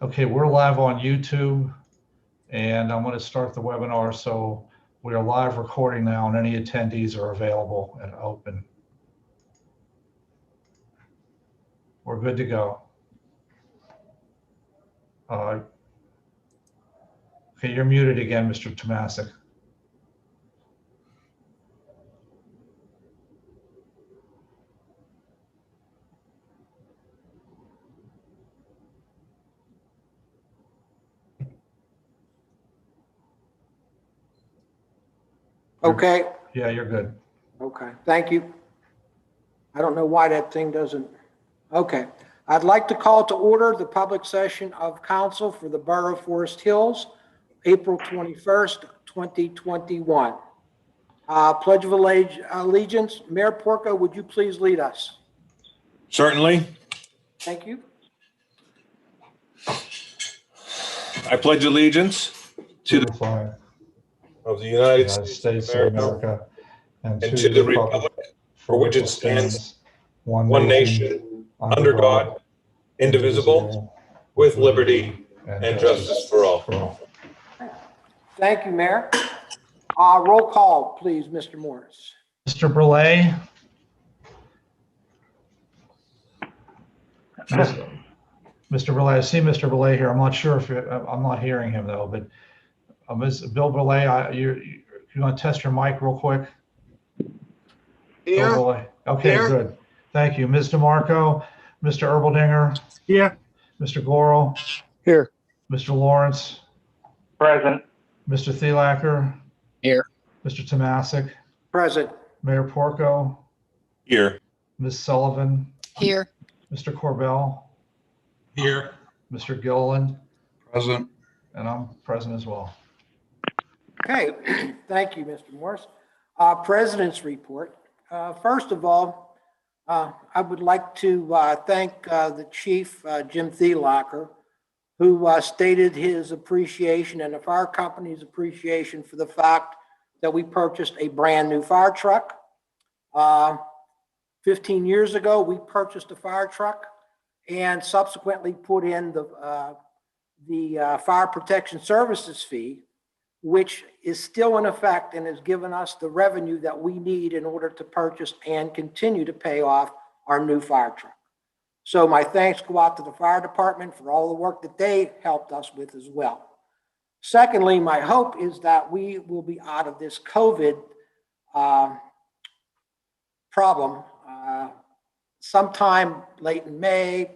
Okay, we're live on YouTube, and I'm going to start the webinar. So we are live recording now, and any attendees are available and open. We're good to go. Okay, you're muted again, Mr. Tomasic. Okay. Yeah, you're good. Okay, thank you. I don't know why that thing doesn't. Okay. I'd like to call to order the public session of council for the Borough of Forest Hills, April 21st, 2021. Pledge of Allegiance. Mayor Porco, would you please lead us? Certainly. Thank you. I pledge allegiance to the flag of the United United States States of America and and to the republic for which it stands, one nation, under God, indivisible, with liberty and justice for all. Thank you, Mayor. Roll call, please, Mr. Morris. Mr. Brulé. Mr. Brulé, I see Mr. Brulé here. I'm not sure if I'm not hearing him though, but Bill Brulé, you want to test your mic real quick? Here. Bill Brulé. Okay, Here. good. Thank you. Ms. DeMarco, Mr. Erbaldinger. Here. Mr. Goro. Here. Mr. Lawrence. Present. Mr. Thielacker. Here. Mr. Tomasic. Present. Mayor Porco. Here. Ms. Sullivan. Here. Mr. Corbell. Here. Mr. Gilliland. Present. And I'm present as well. Okay, thank you, Mr. Morris. President's report. First of all, I would like to thank the Chief, Jim Thielacker, who stated his appreciation and the fire company's appreciation for the fact that we purchased a brand new fire truck. 15 years ago, we purchased a fire truck and subsequently put in the fire protection services fee, which is still in effect and has given us the revenue that we need in order to purchase and continue to pay off our new fire truck. So my thanks go out to the fire department for all the work that they helped us with as well. Secondly, my hope is that we will be out of this COVID problem sometime late in May,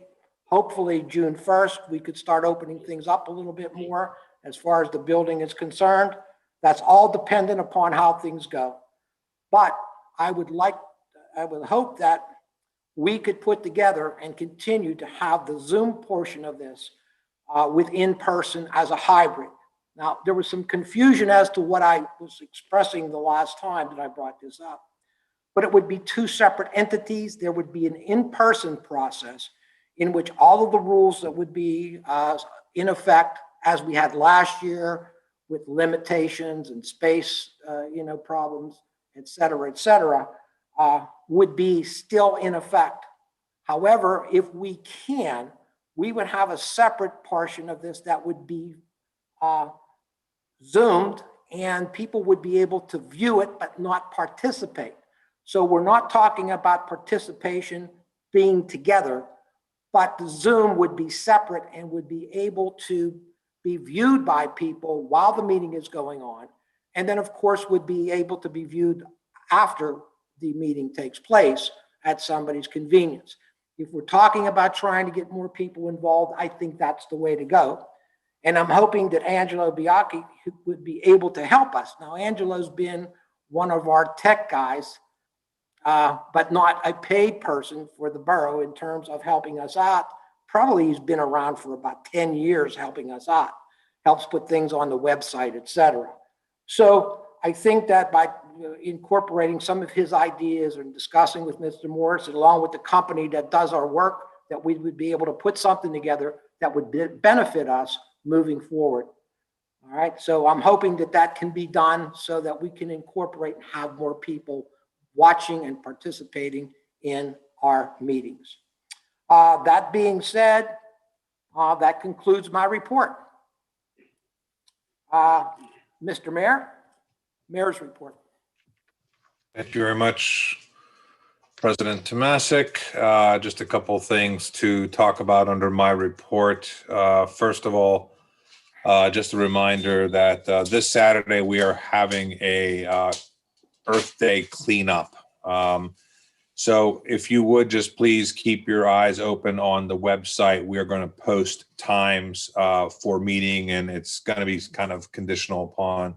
hopefully June 1st, we could start opening things up a little bit more as far as the building is concerned. That's all dependent upon how things go. But I would hope that we could put together and continue to have the Zoom portion of this with in-person as a hybrid. Now, there was some confusion as to what I was expressing the last time that I brought this up, but it would be two separate entities. There would be an in-person process in which all of the rules that would be in effect as we had last year with limitations and space, problems, et cetera, would be still in effect. However, if we can, we would have a separate portion of this that would be Zoomed, and people would be able to view it but not participate. So we're not talking about participation being together, but the Zoom would be separate and would be able to be viewed by people while the meeting is going on. And then of course would be able to be viewed after the meeting takes place at somebody's convenience. If we're talking about trying to get more people involved, I think that's the way to go. And I'm hoping that Angelo Bianchi would be able to help us. Now, Angelo's been one of our tech guys, but not a paid person for the borough in terms of helping us out. Probably he's been around for about 10 years helping us out, helps put things on the website, et cetera. So I think that by incorporating some of his ideas and discussing with Mr. Morris, along with the company that does our work that we would be able to put something together that would benefit us moving forward. All right, so I'm hoping that that can be done so that we can incorporate and have more people watching and participating in our meetings. That being said, that concludes my report. Mr. Mayor, Mayor's report. Thank you very much, President Tomasic. Just a couple of things to talk about under my report. First of all, just a reminder that this Saturday we are having a Earth Day cleanup. So if you would just please keep your eyes open on the website. We are going to post times for meeting, and it's going to be kind of conditional upon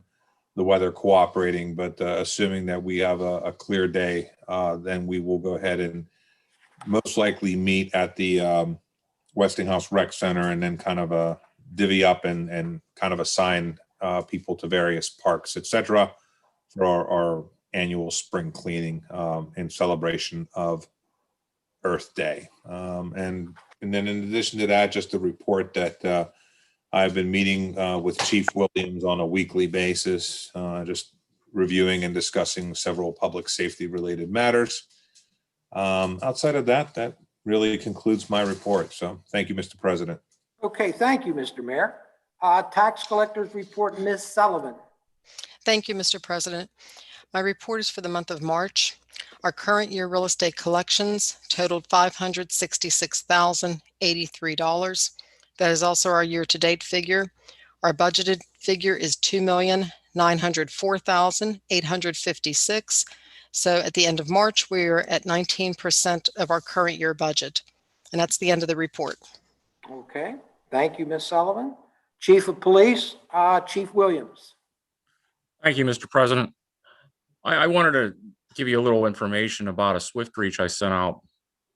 the weather cooperating, but assuming that we have a clear day, then we will go ahead and most likely meet at the Westinghouse Rec Center and then kind of divvy up and kind of assign people to various parks, etc., for our annual spring cleaning in celebration of Earth Day. And then in addition to that, just to report that I've been meeting with Chief Williams on a weekly basis, just reviewing and discussing several public safety related matters. Outside of that, that really concludes my report. So thank you, Mr. President. Okay, thank you, Mr. Mayor. Tax collector's report, Ms. Sullivan. Thank you, Mr. President. My report is for the month of March. Our current year real estate collections totaled $566,083. That is also our year-to-date figure. Our budgeted figure is $2,904,856. So at the end of March, we're at 19% of our current year budget. And that's the end of the report. Okay, thank you, Ms. Sullivan. Chief of Police, Chief Williams. Thank you, Mr. President. I wanted to give you a little information about a Swift reach I sent out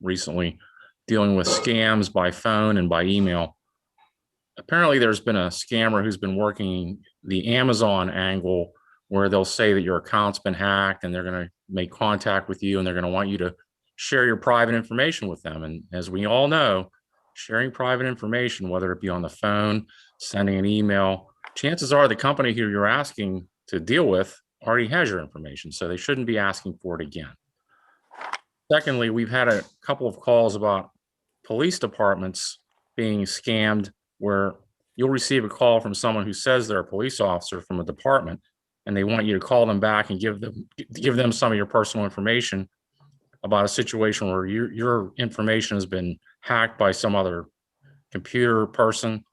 recently dealing with scams by phone and by email. Apparently, there's been a scammer who's been working the Amazon angle where they'll say that your account's been hacked and they're going to make contact with you and they're going to want you to share your private information with them. And as we all know, sharing private information, whether it be on the phone, sending an email, chances are the company who you're asking to deal with already has your information, so they shouldn't be asking for it again. Secondly, we've had a couple of calls about police departments being scammed where you'll receive a call from someone who says they're a police officer from a department, and they want you to call them back and give them some of your personal information about a situation where your information has been hacked by some other computer person.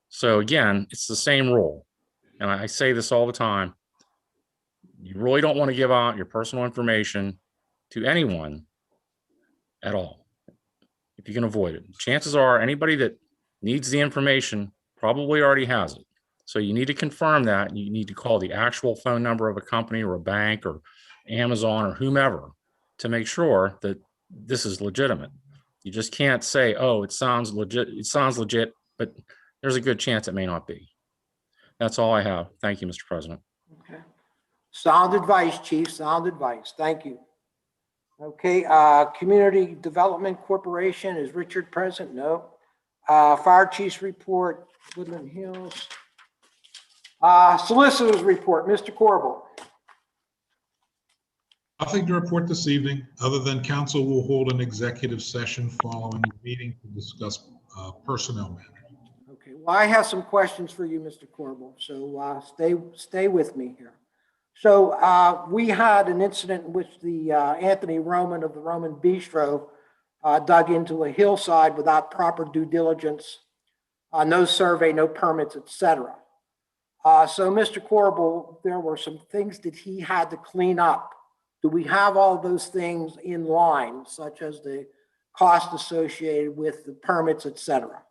So again, it's the same rule. And I say this all the time. You really don't want to give out your personal information to anyone at all, if you can avoid it. Chances are anybody that needs the information probably already has it. So you need to confirm that. You need to call the actual phone number of a company or a bank or Amazon or whomever to make sure that this is legitimate. You just can't say, oh, it sounds legit, but there's a good chance it may not be. That's all I have. Thank you, Mr. President. Okay. Sound advice, Chief, sound advice. Thank you. Okay, Community Development Corporation, is Richard present? No. Fire Chief's report, Woodland Hills. Solicitor's report, Mr. Corbel. Nothing to report this evening, other than council will hold an executive session following the meeting to discuss personnel matters. Okay, well, I have some questions for you, Mr. Corbel, so stay with me here. So we had an incident in which the Anthony Roman of the Roman Bistro dug into a hillside without proper due diligence, no survey, no permits, etc. So Mr. Corbel, there were some things that he had to clean up. Do we have all those things in line, such as the cost associated with the permits, etc.?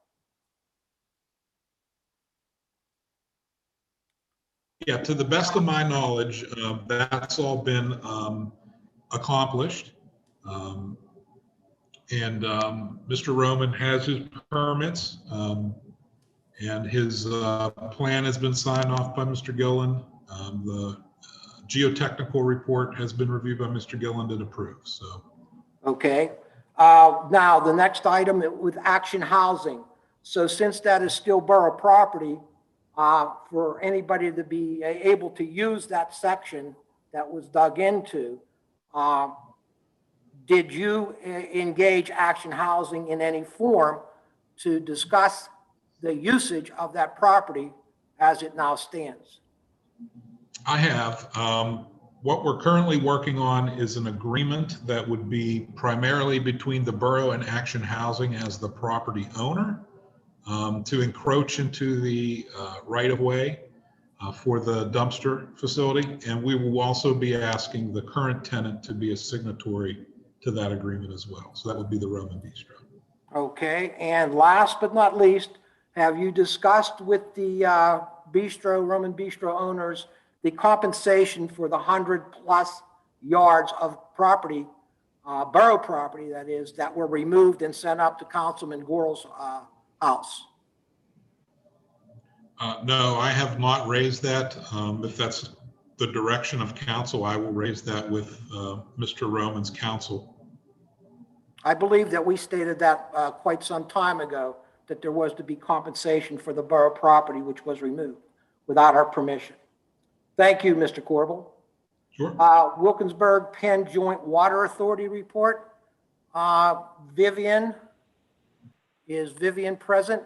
Yeah, to the best of my knowledge, that's all been accomplished. And Mr. Roman has his permits, and his plan has been signed off by Mr. Gilland. The geotechnical report has been reviewed by Mr. Gilland and approved. So, okay. Now, the next item with Action Housing. So since that is still borough property, for anybody to be able to use that section that was dug into, did you engage Action Housing in any form to discuss the usage of that property as it now stands? I have. What we're currently working on is an agreement that would be primarily between the borough and Action Housing as the property owner to encroach into the right-of-way for the dumpster facility. And we will also be asking the current tenant to be a signatory to that agreement as well. So that would be the Roman Bistro. Okay, and last but not least, have you discussed with the Roman Bistro owners, the compensation for the 100+ yards of property, borough property that is, that were removed and sent up to Councilman Gorel's house? No, I have not raised that. If that's the direction of council, I will raise that with Mr. Roman's counsel. I believe that we stated that quite some time ago, that there was to be compensation for the borough property which was removed without our permission. Thank you, Mr. Corbel. Sure. Wilkinsburg Penn Joint Water Authority report. Vivian, is Vivian present?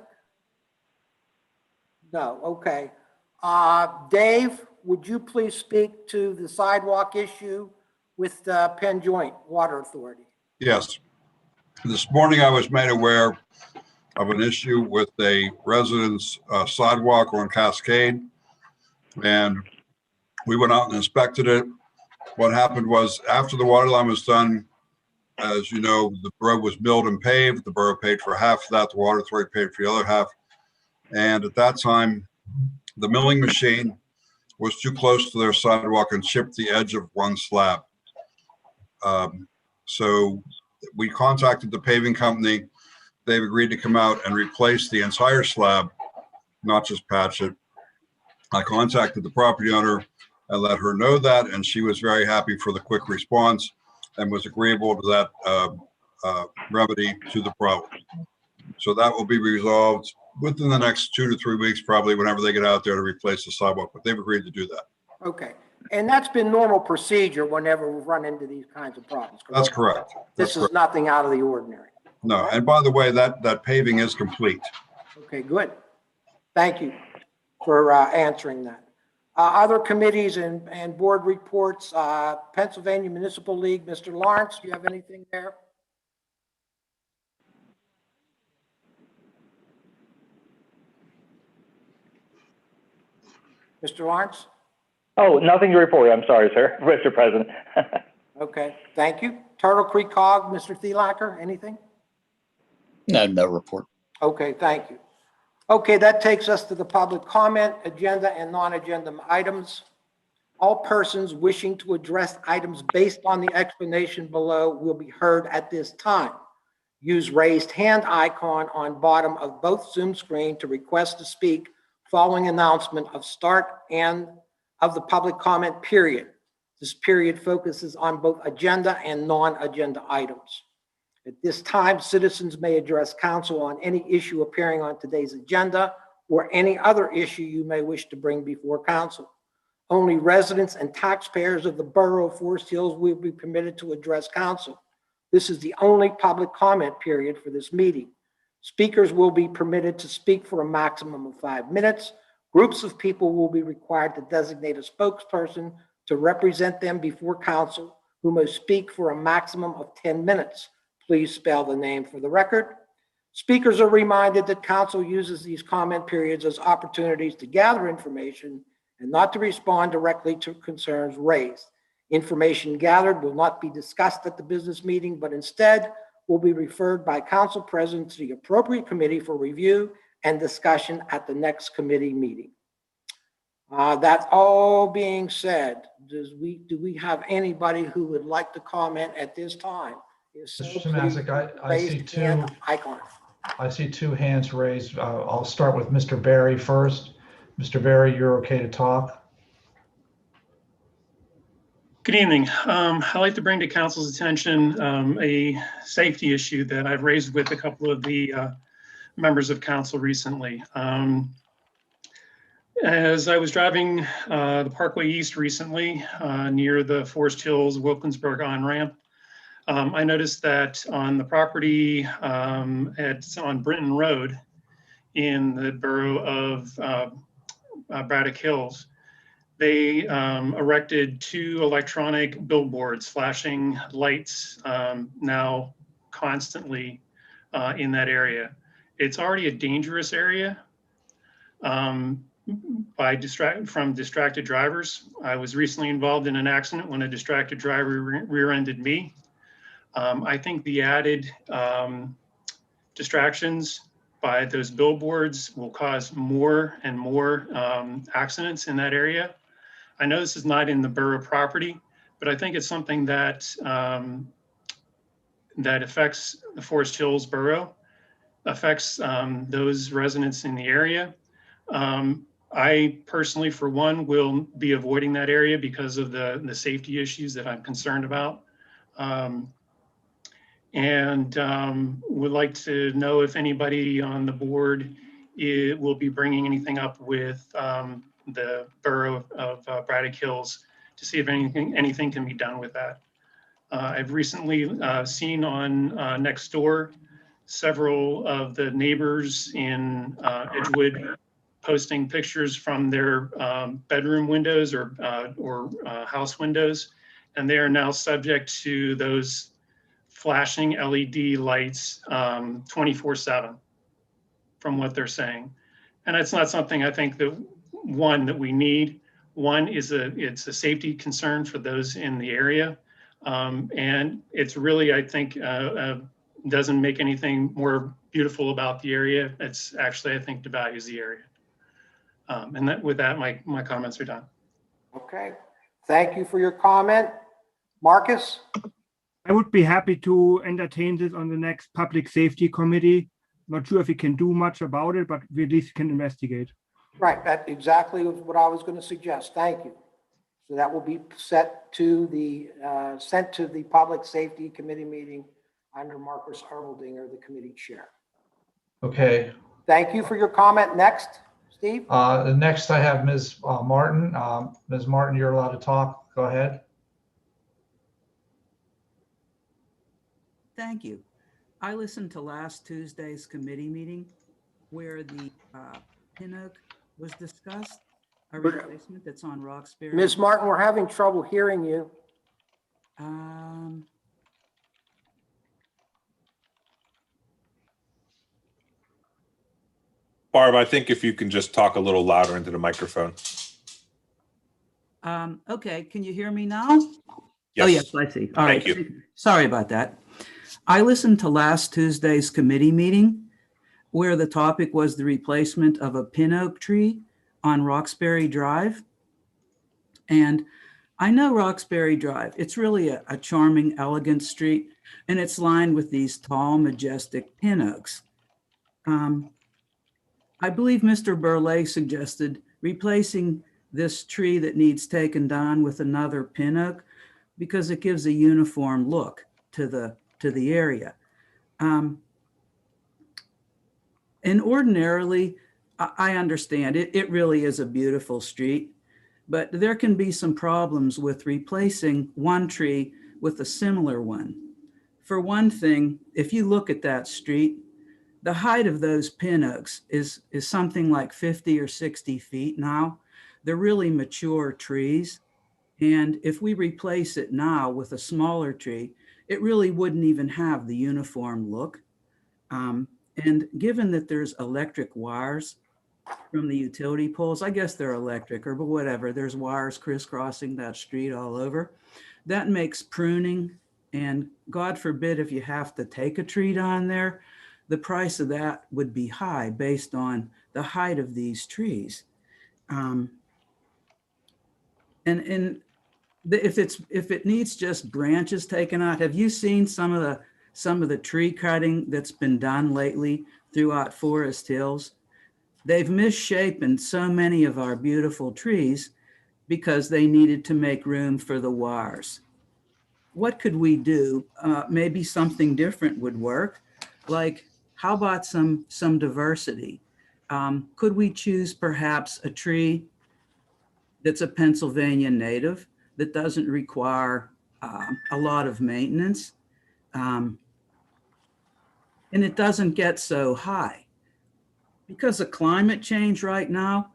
No, okay. Dave, would you please speak to the sidewalk issue with the Penn Joint Water Authority? Yes. This morning I was made aware of an issue with a resident's sidewalk on Cascade, and we went out and inspected it. What happened was, after the water line was done, as you know, the road was milled and paved. The borough paid for half of that. The water authority paid for the other half. And at that time, the milling machine was too close to their sidewalk and chipped the edge of one slab. So we contacted the paving company. They've agreed to come out and replace the entire slab, not just patch it. I contacted the property owner and let her know that, and she was very happy for the quick response and was agreeable to that remedy to the problem. So that will be resolved within the next 2 to 3 weeks, probably, whenever they get out there to replace the sidewalk, but they've agreed to do that. Okay, and that's been normal procedure whenever we run into these kinds of problems. That's correct. This is nothing out of the ordinary. No, and by the way, that paving is complete. Okay, good. Thank you for answering that. Other committees and board reports, Pennsylvania Municipal League, Mr. Lawrence, do you have anything there? Mr. Lawrence? Oh, nothing to report. I'm sorry, sir, Mr. President. Okay, thank you. Turtle Creek Cog, Mr. Thielacker, anything? No report. Okay, thank you. Okay, that takes us to the public comment, agenda and non-agenda items. All persons wishing to address items based on the explanation below will be heard at this time. Use raised hand icon on bottom of both Zoom screen to request to speak following announcement of start and of the public comment period. This period focuses on both agenda and non-agenda items. At this time, citizens may address council on any issue appearing on today's agenda or any other issue you may wish to bring before council. Only residents and taxpayers of the borough of Forest Hills will be permitted to address council. This is the only public comment period for this meeting. Speakers will be permitted to speak for a maximum of 5 minutes. Groups of people will be required to designate a spokesperson to represent them before council, who must speak for a maximum of 10 minutes. Please spell the name for the record. Speakers are reminded that council uses these comment periods as opportunities to gather information and not to respond directly to concerns raised. Information gathered will not be discussed at the business meeting, but instead will be referred by council president to the appropriate committee for review and discussion at the next committee meeting. That all being said, do we have anybody who would like to comment at this time? If so, Mr. Tomasic, I see two hands raised. I'll start with Mr. Barry first. Mr. Barry, you're okay to talk? Good evening. I'd like to bring to council's attention a safety issue that I've raised with a couple of the members of council recently. As I was driving the Parkway East recently near the Forest Hills Wilkinsburg on-ramp, I noticed that on the property on Brinton Road in the borough of Braddock Hills, they erected 2 electronic billboards flashing lights now constantly in that area. It's already a dangerous area from distracted drivers. I was recently involved in an accident when a distracted driver rear-ended me. I think the added distractions by those billboards will cause more and more accidents in that area. I know this is not in the borough property, but I think it's something that that affects the Forest Hills borough, affects those residents in the area. I personally, for one, will be avoiding that area because of the safety issues that I'm concerned about. And would like to know if anybody on the board will be bringing anything up with the borough of Braddock Hills to see if anything can be done with that. I've recently seen on Nextdoor several of the neighbors in Edgewood posting pictures from their bedroom windows or house windows, and they are now subject to those flashing LED lights 24/7 from what they're saying. And it's not something I think that we need. One is it's a safety concern for those in the area. And it's really, I think, doesn't make anything more beautiful about the area. It's actually, I think, devalues the area. And with that, my comments are done. Okay, thank you for your comment. Marcus? I would be happy to entertain this on the next Public Safety Committee. Not sure if we can do much about it, but we at least can investigate. Right, that exactly was what I was going to suggest. Thank you. So that will be set to the, sent to the Public Safety Committee meeting under Marcus Ermeldinger, the committee chair. Okay. Thank you for your comment. Next, Steve? Next, I have Ms. Martin. Ms. Martin, you're allowed to talk. Go ahead. Thank you. I listened to last Tuesday's committee meeting where the pin oak was discussed, a replacement that's on Roxbury. Ms. Martin, we're having trouble hearing you. Barb, I think if you can just talk a little louder into the microphone. Okay, can you hear me now? Yes. Oh, yes, I see. All right. Thank you. Sorry about that. I listened to last Tuesday's committee meeting where the topic was the replacement of a pin oak tree on Roxbury Drive. And I know Roxbury Drive. It's really a charming, elegant street, and it's lined with these tall, majestic pin oaks. I believe Mr. Burley suggested replacing this tree that needs taken down with another pin oak because it gives a uniform look to the area. And ordinarily, I understand it really is a beautiful street, but there can be some problems with replacing one tree with a similar one. For one thing, if you look at that street, the height of those pin oaks is something like 50 or 60 feet now. They're really mature trees. And if we replace it now with a smaller tree, it really wouldn't even have the uniform look. And given that there's electric wires from the utility poles, I guess they're electric or whatever, there's wires crisscrossing that street all over. That makes pruning, and God forbid if you have to take a tree down there, the price of that would be high based on the height of these trees. And if it needs just branches taken out, have you seen some of the tree cutting that's been done lately throughout Forest Hills? They've misshapen so many of our beautiful trees because they needed to make room for the wires. What could we do? Maybe something different would work. Like, how about some diversity? Could we choose perhaps a tree that's a Pennsylvania native that doesn't require a lot of maintenance? And it doesn't get so high. Because of climate change right now,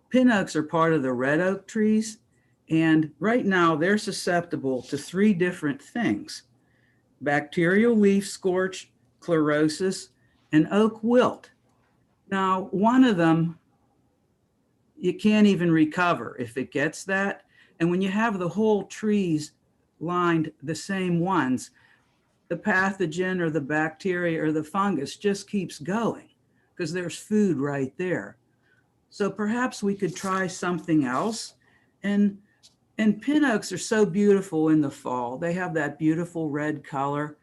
pin oaks are part of the red oak trees. And right now they're susceptible to 3 different things: bacterial leaf scorch, chlorosis, and oak wilt. Now, one of them, you can't even recover if it gets that. And when you have the whole trees lined the same ones, the pathogen or the bacteria or the fungus just keeps going because there's food right there. So perhaps we could try something else. And pin oaks are so beautiful in the fall. They have that beautiful red color.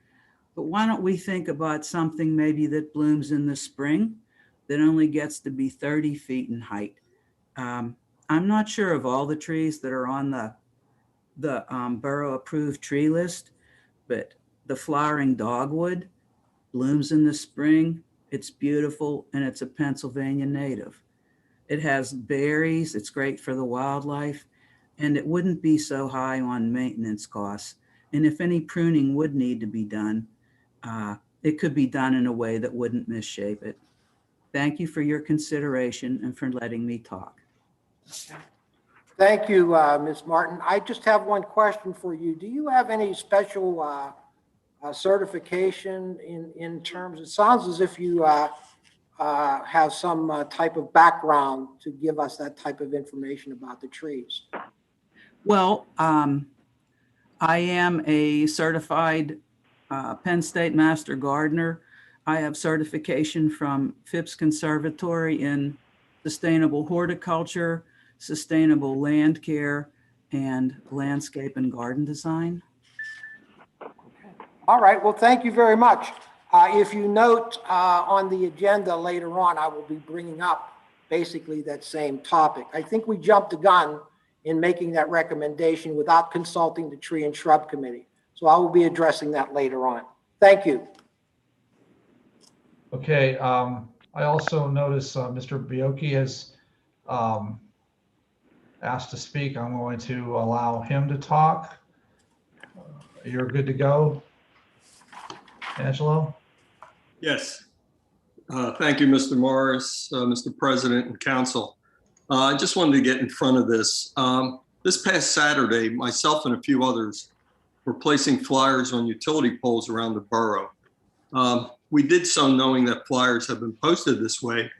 But why don't we think about something maybe that blooms in the spring that only gets to be 30 feet in height? I'm not sure of all the trees that are on the borough approved tree list, but the flowering dogwood blooms in the spring. It's beautiful, and it's a Pennsylvania native. It has berries. It's great for the wildlife, and it wouldn't be so high on maintenance costs. And if any pruning would need to be done, it could be done in a way that wouldn't misshape it. Thank you for your consideration and for letting me talk. Thank you, Ms. Martin. I just have one question for you. Do you have any special certification in terms, it sounds as if you have some type of background to give us that type of information about the trees? Well, I am a certified Penn State Master Gardener. I have certification from Phipps Conservatory in sustainable horticulture, sustainable land care, and landscape and garden design. All right, well, thank you very much. If you note on the agenda later on, I will be bringing up basically that same topic. I think we jumped the gun in making that recommendation without consulting the Tree and Shrub Committee. So I will be addressing that later on. Thank you. Okay, I also notice Mr. Biocchi has asked to speak. I'm going to allow him to talk. You're good to go, Angelo? Yes. Thank you, Mr. Morris, Mr. President and Council. I just wanted to get in front of this. This past Saturday, myself and a few others were placing flyers on utility poles around the borough. We did so knowing that flyers have been posted this way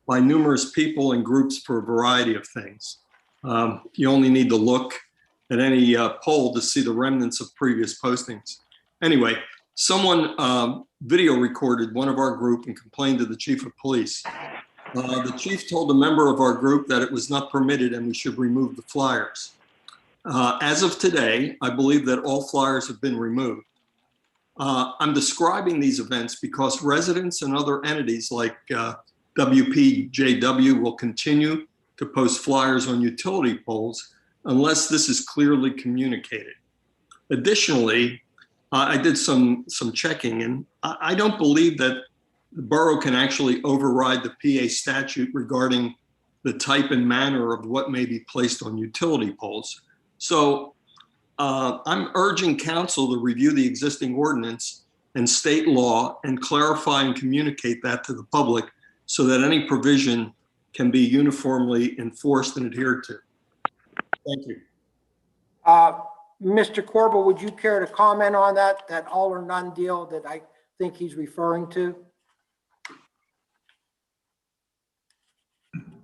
by numerous people and groups for a variety of things. You only need to look at any poll to see the remnants of previous postings. Anyway, someone video recorded one of our group and complained to the chief of police. The chief told a member of our group that it was not permitted and we should remove the flyers. As of today, I believe that all flyers have been removed. I'm describing these events because residents and other entities like WPJW will continue to post flyers on utility poles unless this is clearly communicated. Additionally, I did some checking, and I don't believe that the borough can actually override the PA statute regarding the type and manner of what may be placed on utility poles. So I'm urging council to review the existing ordinance and state law and clarify and communicate that to the public so that any provision can be uniformly enforced and adhered to. Thank you. Mr. Corbett, would you care to comment on that all or none deal that I think he's referring to?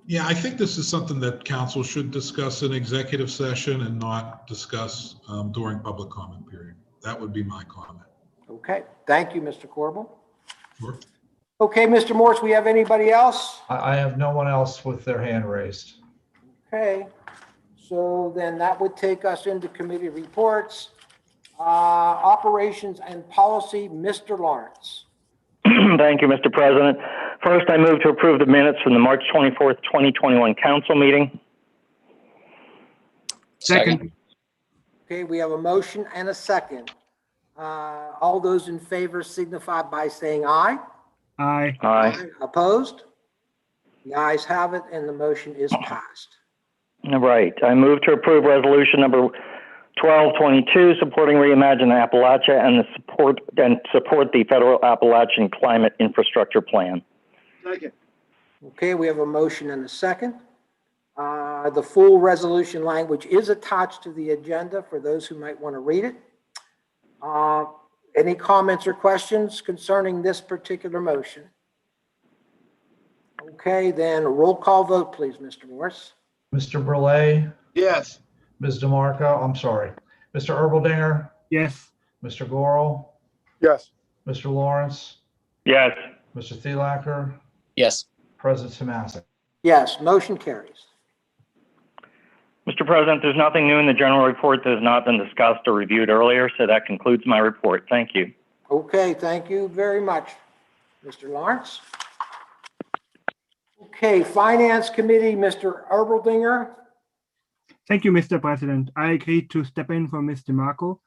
Yeah, I think this is something that council should discuss in executive session and not discuss during public comment period. That would be my comment. Okay, thank you, Mr. Corbett. Sure. Okay, Mr. Morse, we have anybody else? I have no one else with their hand raised. Okay, so then that would take us into committee reports. Operations and policy, Mr. Lawrence. Thank you, Mr. President. First, I move to approve the minutes from the March 24th, 2021 council meeting. Second. Okay, we have a motion and a second. All those in favor signify by saying aye. Aye. Aye. Opposed? The ayes have it, and the motion is passed. All right. I move to approve resolution number 1222, supporting Reimagine Appalachia and support the federal Appalachian Climate Infrastructure Plan. Okay, we have a motion and a second. The full resolution language is attached to the agenda for those who might want to read it. Any comments or questions concerning this particular motion? Okay, then roll call vote, please, Mr. Morris. Mr. Brule, Yes. Ms. DeMarco, I'm sorry, Mr. Erbaldinger, Yes. Mr. Gorel, Yes. Mr. Lawrence, Yes. Mr. Thielacker, Yes. President Tomasic. Yes, motion carries. Mr. President, there's nothing new in the general report that has not been discussed or reviewed earlier, so that concludes my report. Thank you. Okay, thank you very much, Mr. Lawrence. Okay, Finance Committee, Mr. Erbaldinger. Thank you, Mr. President. I agree to step in for Ms. DeMarco.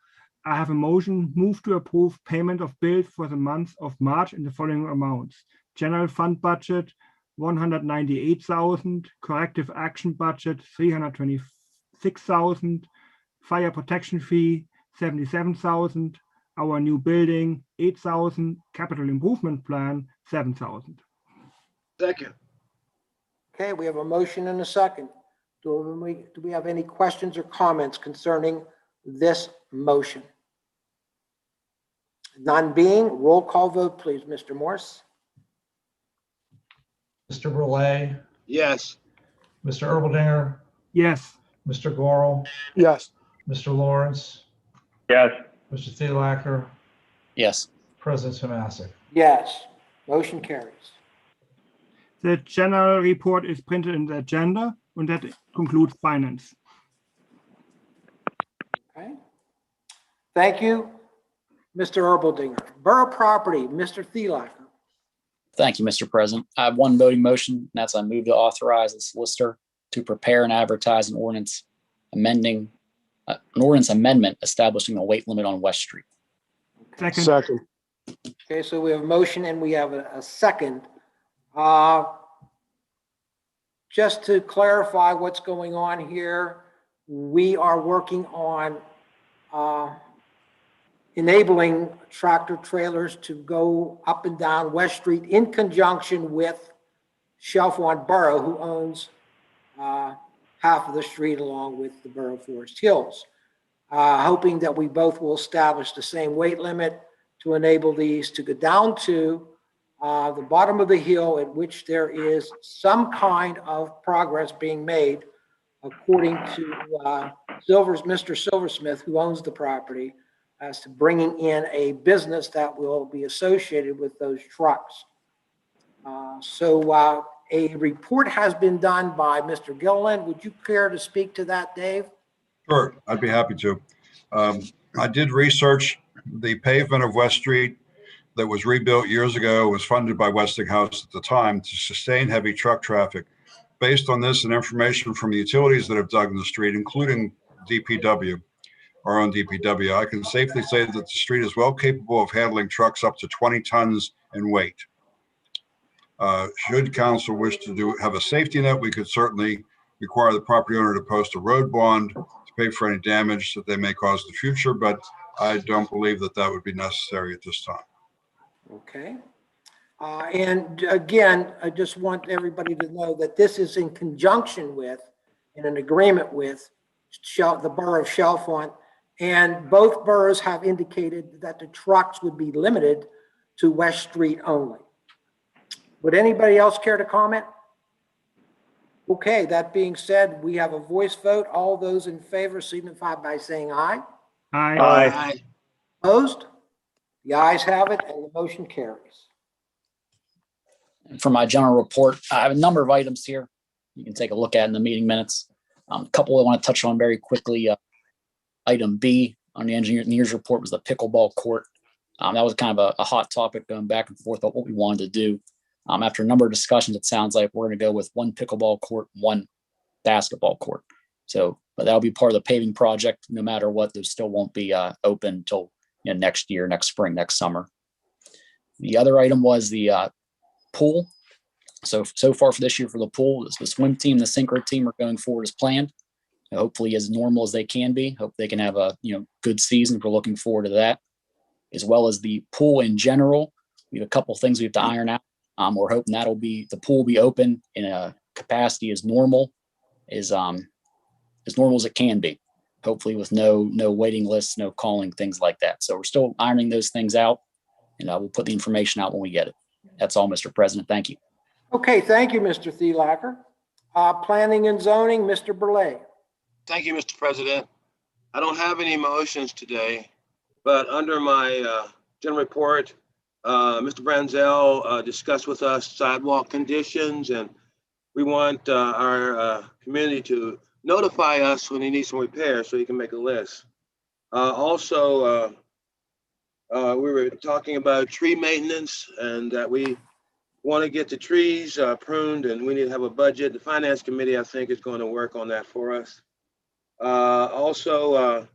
I have a motion move to approve payment of bills for the month of March in the following amounts. General fund budget, 198,000, corrective action budget, 326,000, fire protection fee, 77,000, our new building, 8,000, capital improvement plan, 7,000. Second. Okay, we have a motion and a second. Do we have any questions or comments concerning this motion? None being, roll call vote, please, Mr. Morse. Mr. Brule, Yes. Mr. Erbaldinger, Yes. Mr. Gorel, Yes. Mr. Lawrence, Yes. Mr. Thielacker, Yes. President Tomasic. Yes, motion carries. The general report is printed in the agenda, and that concludes finance. Okay. Thank you, Mr. Erbaldinger. Borough Property, Mr. Thielacker. Thank you, Mr. President. I have one voting motion, and that's I move to authorize the solicitor to prepare and advertise an ordinance amendment establishing a weight limit on West Street. Second. Okay, so we have a motion and we have a second. Just to clarify what's going on here, we are working on enabling tractor trailers to go up and down West Street in conjunction with Chalfont Borough, who owns half of the street along with the Borough Forest Hills. Hoping that we both will establish the same weight limit to enable these to go down to the bottom of the hill at which there is some kind of progress being made, according to Mr. Silversmith, who owns the property, as to bringing in a business that will be associated with those trucks. So a report has been done by Mr. Gilliland. Would you care to speak to that, Dave? Sure, I'd be happy to. I did research the pavement of West Street that was rebuilt years ago, was funded by Westinghouse at the time to sustain heavy truck traffic. Based on this and information from the utilities that have dug in the street, including DPW, our own DPW, I can safely say that the street is well capable of handling trucks up to 20 tons in weight. Should council wish to have a safety net, we could certainly require the property owner to post a road bond to pay for any damage that they may cause in the future, but I don't believe that that would be necessary at this time. Okay. And again, I just want everybody to know that this is in conjunction with, in an agreement with the Borough of Chalfont, and both boroughs have indicated that the trucks would be limited to West Street only. Would anybody else care to comment? Okay, that being said, we have a voice vote. All those in favor signify by saying aye. Aye. Aye. Opposed? The ayes have it, and the motion carries. And for my general report, I have a number of items here you can take a look at in the meeting minutes. A couple I want to touch on very quickly. Item B on the engineer's report was the pickleball court. That was kind of a hot topic going back and forth on what we wanted to do. After a number of discussions, it sounds like we're going to go with one pickleball court, one basketball court. So but that'll be part of the paving project. No matter what, those still won't be open until next year, next spring, next summer. The other item was the pool. So far for this year for the pool, the swim team, the synchro team are going forward as planned. Hopefully as normal as they can be. Hope they can have a good season. We're looking forward to that, as well as the pool in general. We have a couple of things we have to iron out. We're hoping the pool will be open in a capacity as normal as it can be. Hopefully with no waiting lists, no calling, things like that. So we're still ironing those things out, and we'll put the information out when we get it. That's all, Mr. President. Thank you. Okay, thank you, Mr. Thielacker. Planning and zoning, Mr. Burley. Thank you, Mr. President. I don't have any motions today, but under my general report, Mr. Branzel discussed with us sidewalk conditions, and we want our community to notify us when he needs some repairs so he can make a list. Also, we were talking about tree maintenance and that we want to get the trees pruned, and we need to have a budget. The Finance Committee, I think, is going to work on that for us. Also,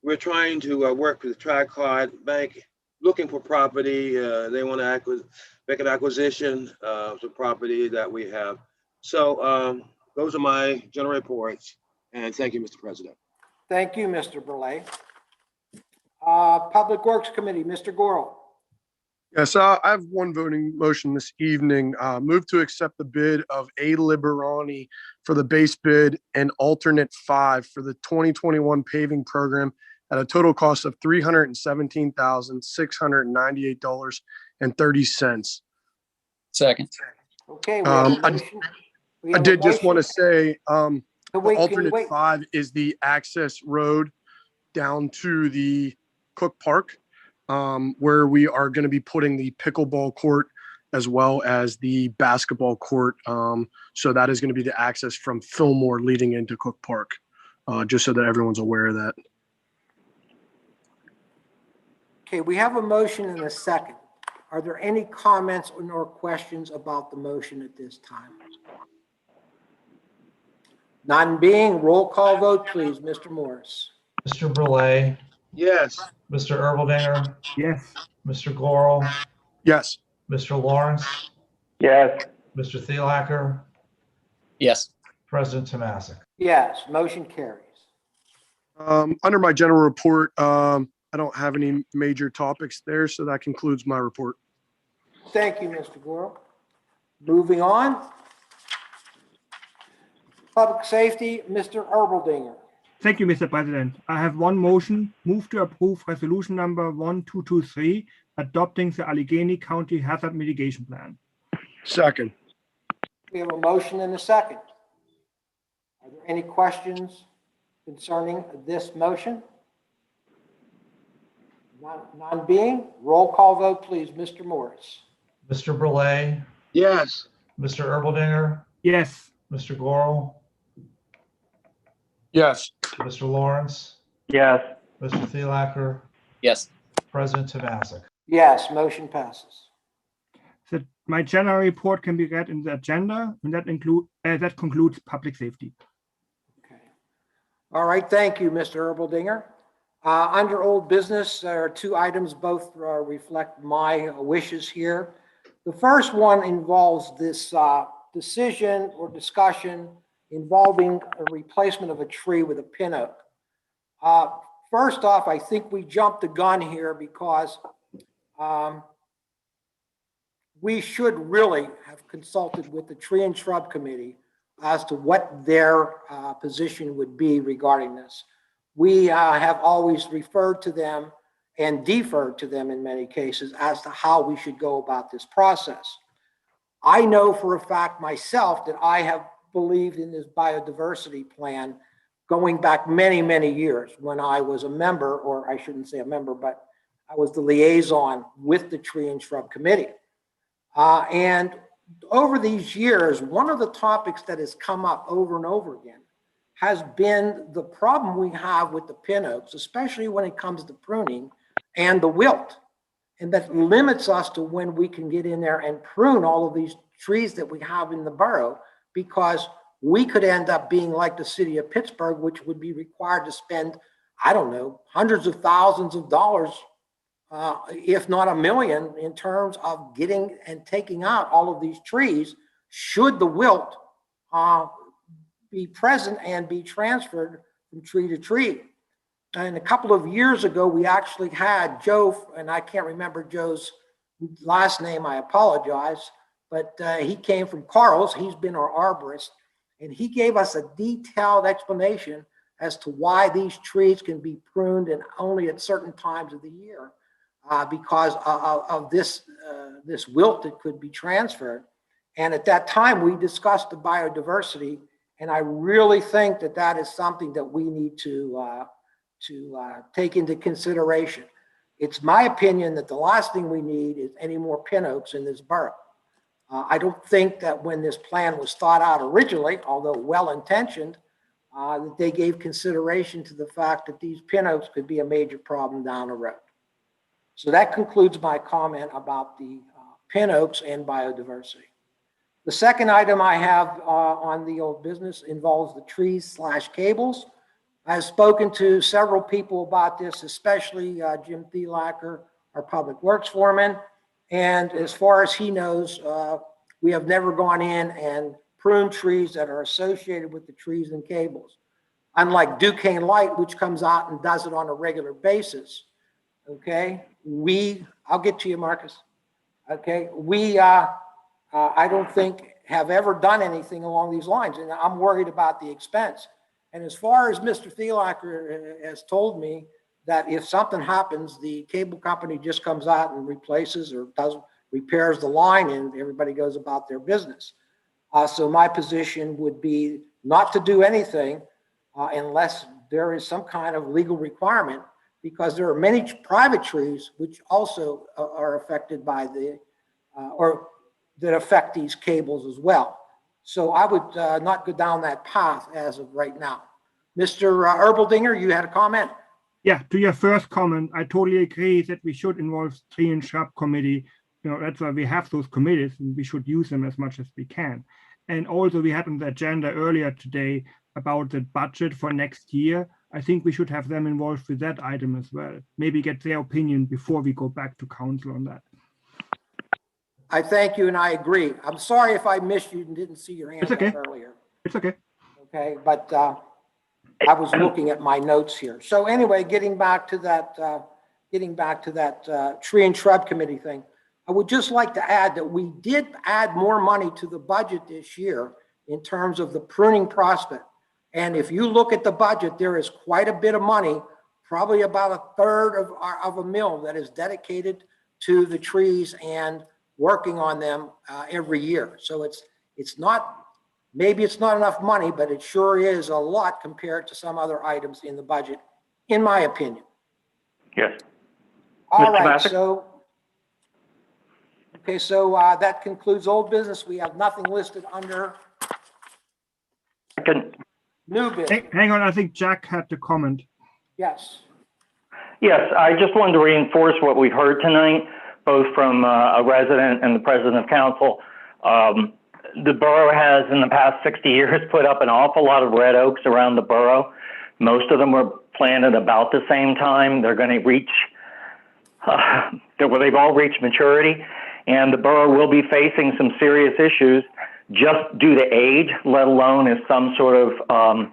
we're trying to work with the Tricard Bank, looking for property. They want to make an acquisition of the property that we have. So those are my general reports, and thank you, Mr. President. Thank you, Mr. Burley. Public Works Committee, Mr. Gorel. Yes, I have one voting motion this evening. Move to accept the bid of A. Liberani for the base bid and alternate 5 for the 2021 paving program at a total cost of $317,698.30. Second. Okay. I did just want to say alternate 5 is the access road down to the Cook Park, where we are going to be putting the pickleball court as well as the basketball court. So that is going to be the access from Fillmore leading into Cook Park, just so that everyone's aware of that. Okay, we have a motion and a second. Are there any comments or questions about the motion at this time? None being, roll call vote, please. Mr. Morris. Mr. Burley, Yes. Mr. Erbaldinger, Yes. Mr. Gorel, Yes. Mr. Lawrence, Yes. Mr. Thielacker, Yes. President Tomasic. Yes, motion carries. Under my general report, I don't have any major topics there, so that concludes my report. Thank you, Mr. Gorel. Moving on. Public Safety, Mr. Erbaldinger. Thank you, Mr. President. I have one motion. Move to approve resolution number 1223, adopting the Allegheny County Hazard Mitigation Plan. Second. We have a motion and a second. Are there any questions concerning this motion? None being, roll call vote, please. Mr. Morris. Mr. Burley, Yes. Mr. Erbaldinger, Yes. Mr. Gorel, Yes. Mr. Lawrence, Yes. Mr. Thielacker, Yes. President Tomasic. Yes, motion passes. My general report can be read in the agenda, and that concludes public safety. Okay. All right, thank you, Mr. Erbaldinger. Under old business, there are 2 items, both reflect my wishes here. The first one involves this decision or discussion involving a replacement of a tree with a pin oak. First off, I think we jumped the gun here because we should really have consulted with the Tree and Shrub Committee as to what their position would be regarding this. We have always referred to them and deferred to them in many cases as to how we should go about this process. I know for a fact myself that I have believed in this biodiversity plan going back many, many years when I was a member, or I shouldn't say a member, but I was the liaison with the Tree and Shrub Committee. And over these years, one of the topics that has come up over and over again has been the problem we have with the pin oaks, especially when it comes to pruning and the wilt. And that limits us to when we can get in there and prune all of these trees that we have in the borough, because we could end up being like the city of Pittsburgh, which would be required to spend, I don't know, hundreds of thousands of dollars, if not $1 million, in terms of getting and taking out all of these trees, should the wilt be present and be transferred from tree to tree. And a couple of years ago, we actually had Joe, and I can't remember Joe's last name, I apologize, but he came from Carl's. He's been our arborist, and he gave us a detailed explanation as to why these trees can be pruned and only at certain times of the year because of this wilt that could be transferred. And at that time, we discussed the biodiversity, and I really think that that is something that we need to take into consideration. It's my opinion that the last thing we need is any more pin oaks in this borough. I don't think that when this plan was thought out originally, although well-intentioned, that they gave consideration to the fact that these pin oaks could be a major problem down the road. So that concludes my comment about the pin oaks and biodiversity. The second item I have on the old business involves the trees/cables. I've spoken to several people about this, especially Jim Thielacker, our public works foreman. And as far as he knows, we have never gone in and pruned trees that are associated with the trees and cables. Unlike Duquesne Light, which comes out and does it on a regular basis. Okay, I'll get to you, Marcus. Okay, I don't think have ever done anything along these lines, and I'm worried about the expense. And as far as Mr. Thielacker has told me that if something happens, the cable company just comes out and replaces or repairs the line and everybody goes about their business. So my position would be not to do anything unless there is some kind of legal requirement, because there are many private trees which also are affected by or that affect these cables as well. So I would not go down that path as of right now. Mr. Erbaldinger, you had a comment? Yeah, to your first comment, I totally agree that we should involve tree and shrub committee. You know, that's why we have those committees, and we should use them as much as we can. And also we had on the agenda earlier today about the budget for next year. I think we should have them involved with that item as well. Maybe get their opinion before we go back to council on that. I thank you, and I agree. I'm sorry if I missed you and didn't see your hand up earlier. It's okay. Okay, but I was looking at my notes here. So anyway, getting back to that tree and shrub committee thing, I would just like to add that we did add more money to the budget this year in terms of the pruning prospect. And if you look at the budget, there is quite a bit of money, probably about a third of $1 million that is dedicated to the trees and working on them every year. So it's not, maybe it's not enough money, but it sure is a lot compared to some other items in the budget, in my opinion. Yes. All Mr. right, Bassett? so that concludes old business. We have nothing listed under new business. Hang on, I think Jack had the comment. Yes. Yes, I just wanted to reinforce what we've heard tonight, both from a resident and the president of council. The borough has, in the past 60 years, put up an awful lot of red oaks around the borough. Most of them were planted about the same time. They're going to reach, they've all reached maturity, and the borough will be facing some serious issues just due to age, let alone if some sort of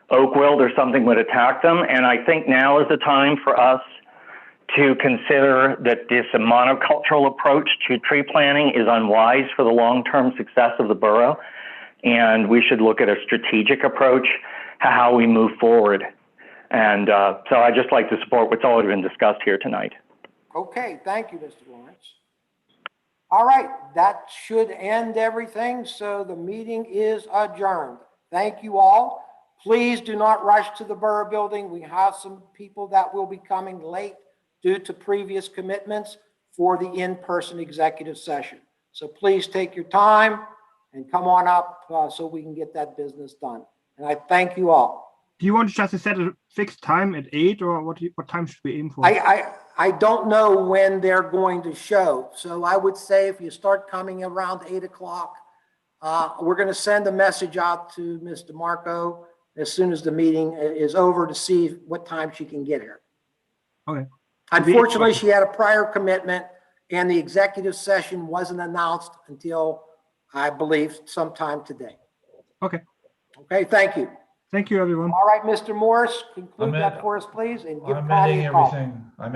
oak wilt or something would attack them. And I think now is the time for us to consider that this monocultural approach to tree planting is unwise for the long-term success of the borough. And we should look at a strategic approach to how we move forward. And so I'd just like to support what's already been discussed here tonight. Okay, thank you, Mr. Lawrence. All right, that should end everything. So the meeting is adjourned. Thank you all. Please do not rush to the borough building. We have some people that will be coming late due to previous commitments for the in-person executive session. So please take your time and come on up so we can get that business done. And I thank you all. Do you want just to set a fixed time at 8, or what time should we aim for? I don't know when they're going to show. So I would say if you start coming around 8 o'clock, We're going to send a message out to Ms. DeMarco as soon as the meeting is over to see what time she can get here. Okay. Unfortunately, she had a prior commitment and the executive session wasn't announced until, I believe, sometime today. Okay. Okay, thank you. Thank you, everyone. All right, Mr. Morris, conclude I'm that in- for us, please, and give I'm Patty ending a call. everything. I'm